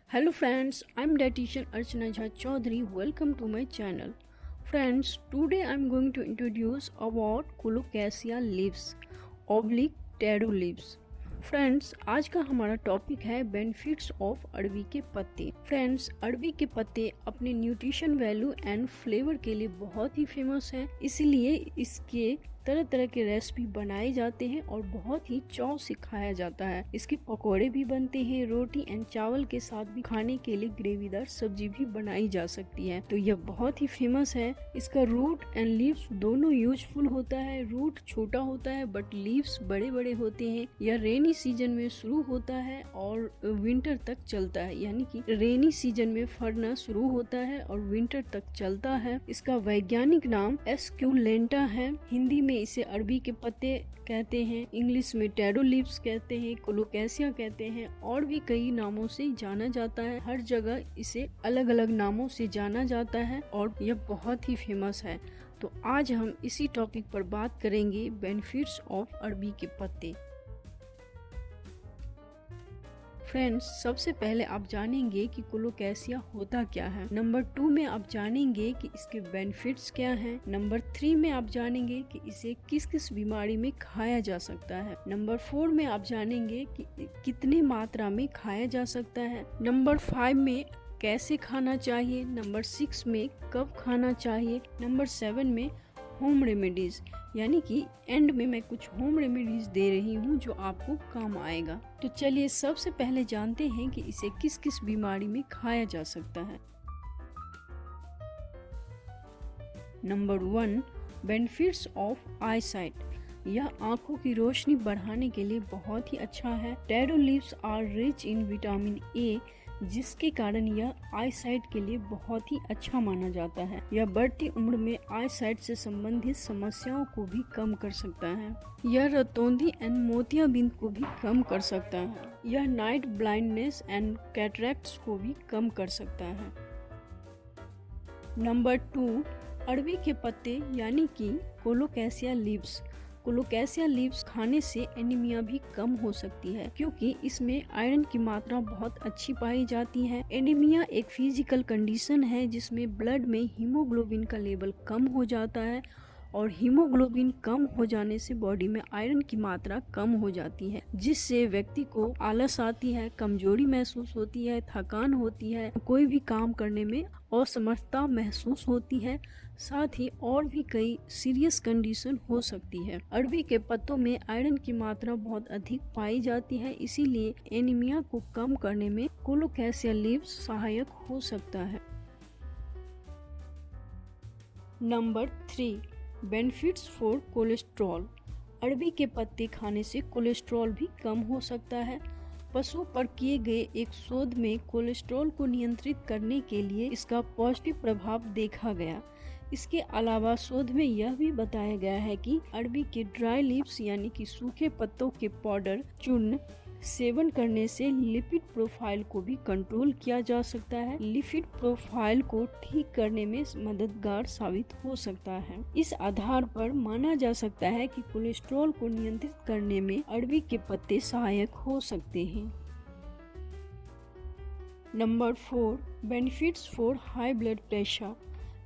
Hello friends, I'm dietitian Archana Jha Chaudhary. Welcome to my channel. Friends, today I'm going to introduce about Colocasia leaves, oblique taro leaves. Friends, आज का हमारा topic है benefits of अरबी के पत्ते। Friends, अरबी के पत्ते अपने न्यूट्रिशन वैल्यू एंड फ्लेवर के लिए बहुत ही फेमस है, इसलिए इसके तरह तरह के रेसिपी बनाए जाते हैं और बहुत ही चाव से खाया जाता है। इसके पकोड़े भी बनते हैं, रोटी एंड चावल के साथ भी खाने के लिए ग्रेवीदार सब्जी भी बनाई जा सकती है। तो यह बहुत ही फेमस है। इसका रूट एंड लीव्स दोनों यूजफुल होता है। रूट छोटा होता है बट लीव्स बड़े बड़े होते हैं। यह रेनी सीजन में शुरू होता है और विंटर तक चलता है, यानी कि रेनी सीजन में फरना शुरू होता है और विंटर तक चलता है। इसका वैज्ञानिक नाम एस्क्यूलेंटा है। हिंदी में इसे अरबी के पत्ते कहते हैं, इंग्लिश में टैरो लीव्स कहते हैं, कोलोकैसिया कहते हैं और भी कई नामों से जाना जाता है। हर जगह इसे अलग अलग नामों से जाना जाता है और यह बहुत ही फेमस है। तो आज हम इसी टॉपिक पर बात करेंगे, बेनिफिट्स ऑफ अरबी के पत्ते। फ्रेंड्स, सबसे पहले आप जानेंगे कि कोलोकैसिया होता क्या है। नंबर 2 में आप जानेंगे कि इसके बेनिफिट्स क्या हैं। नंबर 3 में आप जानेंगे कि इसे किस किस बीमारी में खाया जा सकता है। नंबर 4 में आप जानेंगे कि कितनी मात्रा में खाया जा सकता है। नंबर 5 में कैसे खाना चाहिए। नंबर 6 में कब खाना चाहिए। नंबर 7 में होम रेमेडीज, यानी कि एंड में मैं कुछ होम रेमेडीज दे रही हूँ जो आपको काम आएगा। तो चलिए सबसे पहले जानते हैं कि इसे किस किस बीमारी में खाया जा सकता है। Number 1, benefits of I site. यह आंखों की रोशनी बढ़ाने के लिए बहुत ही अच्छा है। Taro leaves are rich in vitamin A, जिसके कारण यह आई साइट के लिए बहुत ही अच्छा माना जाता है। यह बढ़ती उम्र में आई साइट से संबंधित समस्याओं को भी कम कर सकता है। यह रतौंधी एंड मोतियाबिंद को भी कम कर सकता है। यह नाइट ब्लाइंडनेस एंड कैटरैक्ट्स को भी कम कर सकता है। नंबर 2, अरबी के पत्ते यानी कि कोलोकैसिया लीव्स। कोलोकैसिया लीव्स खाने से एनीमिया भी कम हो सकती है, क्योंकि इसमें आयरन की मात्रा बहुत अच्छी पाई जाती है। एनीमिया एक फिजिकल कंडीशन है जिसमें ब्लड में हीमोग्लोबिन का लेवल कम हो जाता है और हीमोग्लोबिन कम हो जाने से बॉडी में आयरन की मात्रा कम हो जाती है, जिससे व्यक्ति को आलस आती है, कमजोरी महसूस होती है, थकान होती है, कोई भी काम करने में असमर्थता महसूस होती है। साथ ही और भी कई सीरियस कंडीशन हो सकती है। अरबी के पत्तों में आयरन की मात्रा बहुत अधिक पाई जाती है, इसीलिए एनीमिया को कम करने में कोलोकैसिया लीव्स सहायक हो सकता है। Number 3, benefits for cholesterol. अरबी के पत्ते खाने से कोलेस्ट्रॉल भी कम हो सकता है। पशुओं पर किए गए एक शोध में कोलेस्ट्रॉल को नियंत्रित करने के लिए इसका पॉजिटिव प्रभाव देखा गया। इसके अलावा शोध में यह भी बताया गया है कि अरबी के ड्राई लीव्स यानी कि सूखे पत्तों के पाउडर चूर्ण सेवन करने से लिपिड प्रोफाइल को भी कंट्रोल किया जा सकता है। लिपिड प्रोफाइल को ठीक करने में मददगार साबित हो सकता है। इस आधार पर माना जा सकता है कि कोलेस्ट्रॉल को नियंत्रित करने में अरबी के पत्ते सहायक हो सकते हैं। Number 4, benefits for high blood pressure.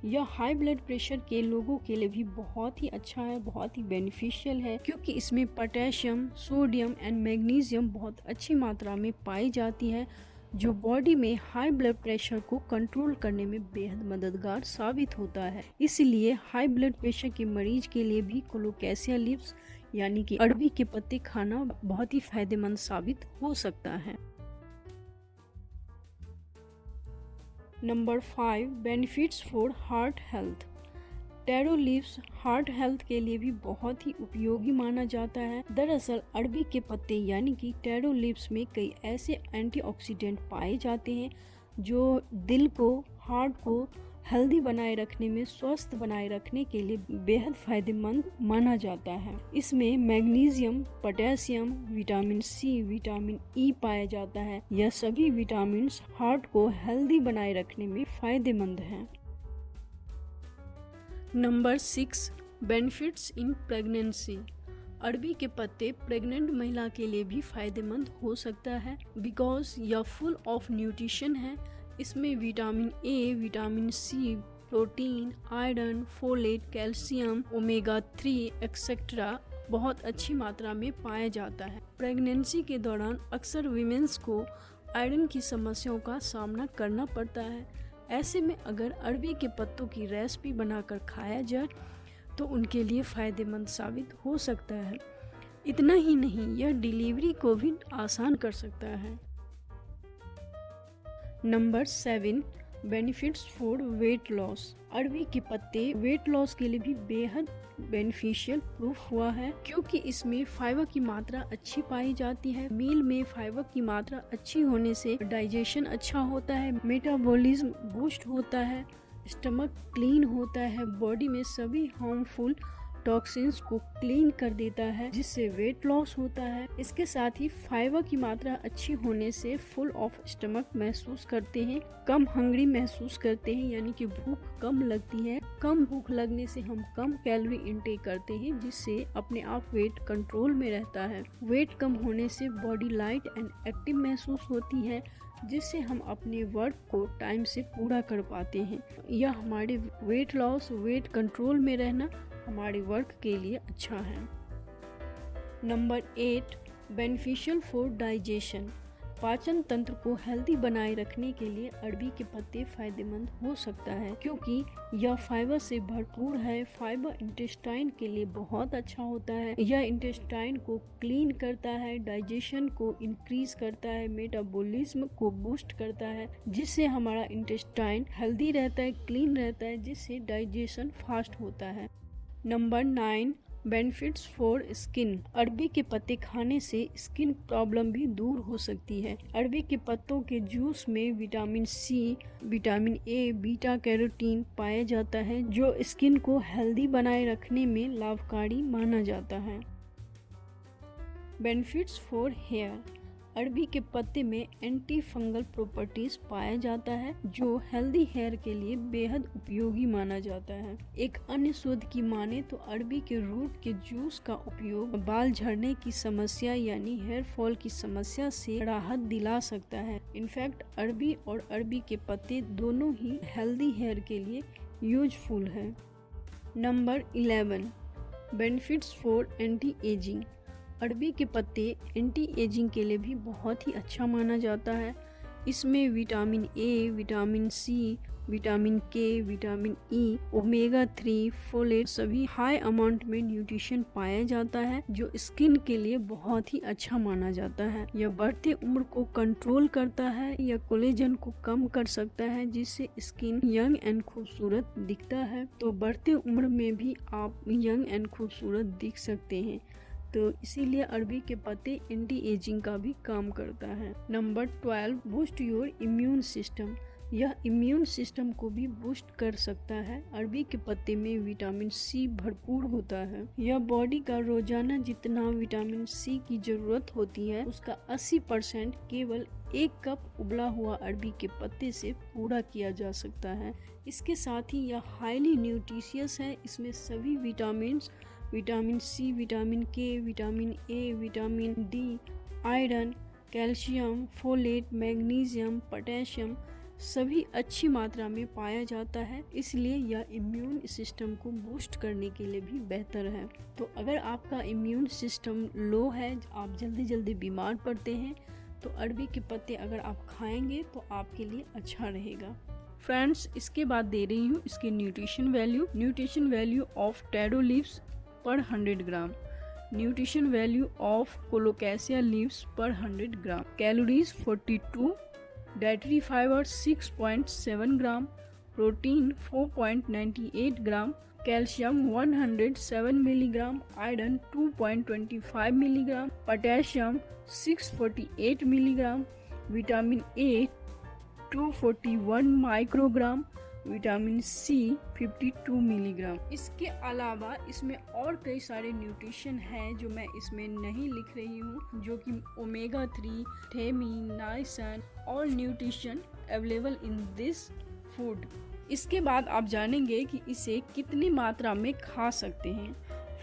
यह हाई ब्लड प्रेशर के लोगों के लिए भी बहुत ही अच्छा है, बहुत ही बेनिफिशियल है, क्योंकि इसमें पोटेशियम, सोडियम एंड मैग्नीशियम बहुत अच्छी मात्रा में पाई जाती है, जो बॉडी में हाई ब्लड प्रेशर को कंट्रोल करने में बेहद मददगार साबित होता है। इसलिए हाई ब्लड प्रेशर के मरीज के लिए भी कोलोकैसिया लीव्स यानी कि अरबी के पत्ते खाना बहुत ही फायदेमंद साबित हो सकता है। Number 5, benefits for heart health. Tarot leaves heart health के लिए भी बहुत ही उपयोगी माना जाता है। दरअसल अरबी के पत्ते यानी कि टैरो लीव्स में कई ऐसे एंटीऑक्सीडेंट पाए जाते हैं जो दिल को, हार्ट को हेल्दी बनाए रखने में, स्वस्थ बनाए रखने के लिए बेहद फायदेमंद माना जाता है। इसमें magnesium, potassium, vitamin C, vitamin E पाया जाता है। यह सभी विटामिन हार्ट को हेल्दी बनाए रखने में फायदेमंद हैं। Number 6, benefits in pregnancy. अरबी के पत्ते प्रेग्नेंट महिला के लिए भी फायदेमंद हो सकता है बिकॉज यह फुल ऑफ न्यूट्रिशन है। इसमें vitamin A, vitamin C, protein, iron, folate, calcium, omega 3 etcetera बहुत अच्छी मात्रा में पाया जाता है। प्रेगनेंसी के दौरान अक्सर वीमेंस को आयरन की समस्याओं का सामना करना पड़ता है। ऐसे में अगर अरबी के पत्तों की रेसिपी बनाकर खाया जाए तो उनके लिए फ़ायदेमंद साबित हो सकता है। इतना ही नहीं, यह डिलीवरी को भी आसान कर सकता है। Number 7, benefits for weight loss. अरबी के पत्ते वेट लॉस के लिए भी बेहद बेनिफिशियल प्रूफ हुआ है क्योंकि इसमें फाइबर की मात्रा अच्छी पाई जाती है। मील में फाइबर की मात्रा अच्छी होने से डाइजेशन अच्छा होता है, मेटाबॉलिज्म बूस्ट होता है, स्टमक क्लीन होता है, बॉडी में सभी हार्मफुल टॉक्सिन्स को क्लीन कर देता है जिससे वेट लॉस होता है। इसके साथ ही फाइबर की मात्रा अच्छी होने से फुल ऑफ स्टमक महसूस करते हैं, कम हंग्री महसूस करते हैं, यानी कि भूख कम लगती है। कम भूख लगने से हम कम कैलोरी इंटेक करते हैं जिससे अपने आप वेट कंट्रोल में रहता है। वेट कम होने से बॉडी लाइट एंड एक्टिव महसूस होती है जिससे हम अपने वर्क को टाइम से पूरा कर पाते हैं। यह हमारे वेट लॉस, वेट कंट्रोल में रहना हमारे वर्क के लिए अच्छा है। Number 8, beneficial for digestion. पाचन तंत्र को हेल्दी बनाए रखने के लिए अरबी के पत्ते फायदेमंद हो सकता है क्योंकि यह फाइबर से भरपूर है। फाइबर इंटेस्टाइन के लिए बहुत अच्छा होता है। यह इंटेस्टाइन को क्लीन करता है, डाइजेशन को इंक्रीज करता है, मेटाबॉलिज्म को बूस्ट करता है जिससे हमारा इंटेस्टाइन हेल्दी रहता है, क्लीन रहता है, जिससे डाइजेशन फास्ट होता है। Number 9, benefits for skin. अरबी के पत्ते खाने से स्किन प्रॉब्लम भी दूर हो सकती है। अरबी के पत्तों के जूस में vitamin C, vitamin A, beta carotene पाया जाता है जो स्किन को हेल्दी बनाए रखने में लाभकारी माना जाता है। Benefits for hair. अरबी के पत्ते में एंटी फंगल प्रॉपर्टीज पाया जाता है जो हेल्दी हेयर के लिए बेहद उपयोगी माना जाता है। एक अन्य शोध की माने तो अरबी के रूट के जूस का उपयोग बाल झड़ने की समस्या यानी हेयर फॉल की समस्या से राहत दिला सकता है। इनफैक्ट अरबी और अरबी के पत्ते दोनों ही हेल्दी हेयर के लिए यूजफुल है। Number 11, benefits for anti ageing. अरबी के पत्ते एंटी एजिंग के लिए भी बहुत ही अच्छा माना जाता है। इसमें vitamin A, vitamin C, vitamin K, vitamin E, omega 3, folate सभी हाई अमाउंट में न्यूट्रिशन पाया जाता है जो स्किन के लिए बहुत ही अच्छा माना जाता है। यह बढ़ते उम्र को कंट्रोल करता है, यह कोलेजन को कम कर सकता है जिससे स्किन यंग एंड खूबसूरत दिखता है। तो बढ़ते उम्र में भी आप यंग एंड खूबसूरत दिख सकते हैं, तो इसीलिए अरबी के पत्ते एंटी एजिंग का भी काम करता है। Number 12, boost your immune system. यह इम्यून सिस्टम को भी बूस्ट कर सकता है। अरबी के पत्ते में विटामिन सी भरपूर होता है। यह बॉडी का रोजाना जितना विटामिन सी की जरूरत होती है उसका 80% केवल 1 कप उबला हुआ अरबी के पत्ते से पूरा किया जा सकता है। इसके साथ ही यह हाईली न्यूट्रिशियस है। इसमें सभी vitamin C, vitamin K, vitamin A, vitamin D, iron, calcium, folate, magnesium, potassium सभी अच्छी मात्रा में पाया जाता है। इसलिए यह इम्यून सिस्टम को बूस्ट करने के लिए भी बेहतर है। तो अगर आपका इम्यून सिस्टम लो है, आप जल्दी बीमार पड़ते हैं, तो अरबी के पत्ते अगर आप खाएंगे तो आपके लिए अच्छा रहेगा। फ्रेंड्स, इसके बाद दे रही हूँ इसके nutrition value of taro leaves per 100 gram, nutrition value of colocasia leaves per 100 gram, calories 42, dietary fibre 6.7 gram, protein 4.98 gram, calcium 107 milligram, iron 2.25 milligram, potassium 648 milligram, vitamin A 241 microgram, vitamin C 52 milligram. इसके अलावा इसमें और कई सारे nutrition हैं जो मैं इसमें नहीं लिख रही हूँ, जो कि ओमेगा 3, थेमीन, नाइसिन और nutrition available in this food. इसके बाद आप जानेंगे कि इसे कितनी मात्रा में खा सकते हैं।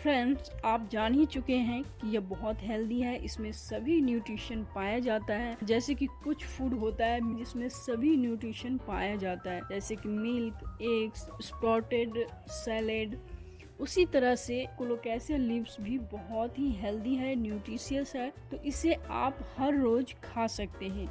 फ्रेंड्स, आप जान ही चुके हैं कि यह बहुत हेल्दी है। इसमें सभी न्यूट्रिशन पाया जाता है। जैसे कि कुछ फूड होता है जिसमें सभी न्यूट्रिशन पाया जाता है, जैसे कि मिल्क, एग्स, स्प्राउटेड सैलेड। उसी तरह से कोलोकेशिया लीव्स भी बहुत ही हेल्दी है, न्यूट्रिशियस है, तो इसे आप हर रोज खा सकते हैं।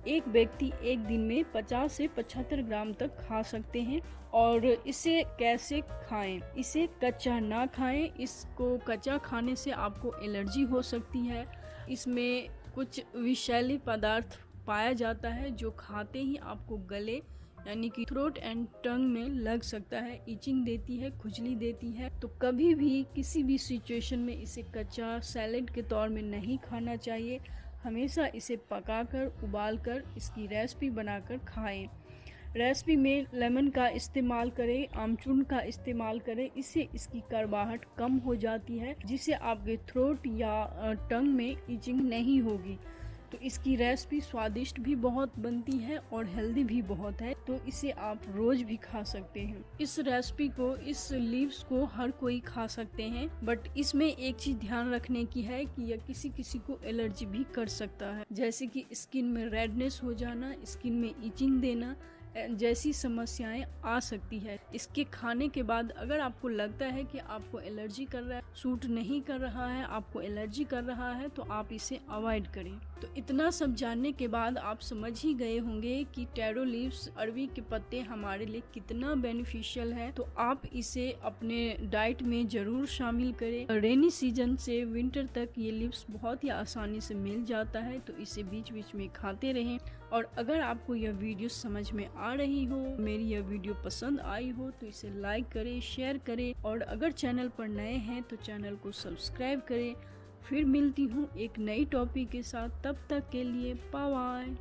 एक व्यक्ति एक दिन में 50 से 75 ग्राम तक खा सकते हैं। और इसे कैसे खाएं? इसे कच्चा ना खाएं। इसको कच्चा खाने से आपको एलर्जी हो सकती है। इसमें कुछ विषैले पदार्थ पाया जाता है जो खाते ही आपको गले यानी कि थ्रोट एंड टंग में लग सकता है, इचिंग देती है, खुजली देती है। तो कभी भी किसी भी सिचुएशन में इसे कच्चा सैलेड के तौर में नहीं खाना चाहिए। हमेशा इसे पकाकर, उबालकर, इसकी रेसिपी बनाकर खाएं। रेसिपी में लेमन का इस्तेमाल करें, आमचूर्ण का इस्तेमाल करें। इससे इसकी कड़वाहट कम हो जाती है, जिससे आपके थ्रोट या टंग में इचिंग नहीं होगी। तो इसकी रेसिपी स्वादिष्ट भी बहुत बनती है और हेल्दी भी बहुत है, तो इसे आप रोज भी खा सकते हैं। इस रेसिपी को, इस लीव्स को हर कोई खा सकते हैं, बट इसमें एक चीज ध्यान रखने की है कि यह किसी किसी को एलर्जी भी कर सकता है, जैसे कि स्किन में रेडनेस हो जाना, स्किन में इचिंग देना जैसी समस्याएं आ सकती है। इसके खाने के बाद अगर आपको लगता है कि आपको एलर्जी कर रहा है, सूट नहीं कर रहा है, आपको एलर्जी कर रहा है, तो आप इसे अवॉइड करें। तो इतना सब जानने के बाद आप समझ ही गए होंगे कि टैरो लीव्स, अरवी के पत्ते हमारे लिए कितना बेनिफिशियल है। तो आप इसे अपने डाइट में जरूर शामिल करें। रेनी सीजन से विंटर तक ये लीव्स बहुत ही आसानी से मिल जाता है, तो इसे बीच बीच में खाते रहें। और अगर आपको यह वीडियो समझ में आ रही हो, मेरी यह वीडियो पसंद आई हो, तो इसे लाइक करें, शेयर करें, और अगर चैनल पर नए हैं तो चैनल को सब्सक्राइब करें। फिर मिलती हूँ एक नई टॉपिक के साथ, तब तक के लिए बाय बाय।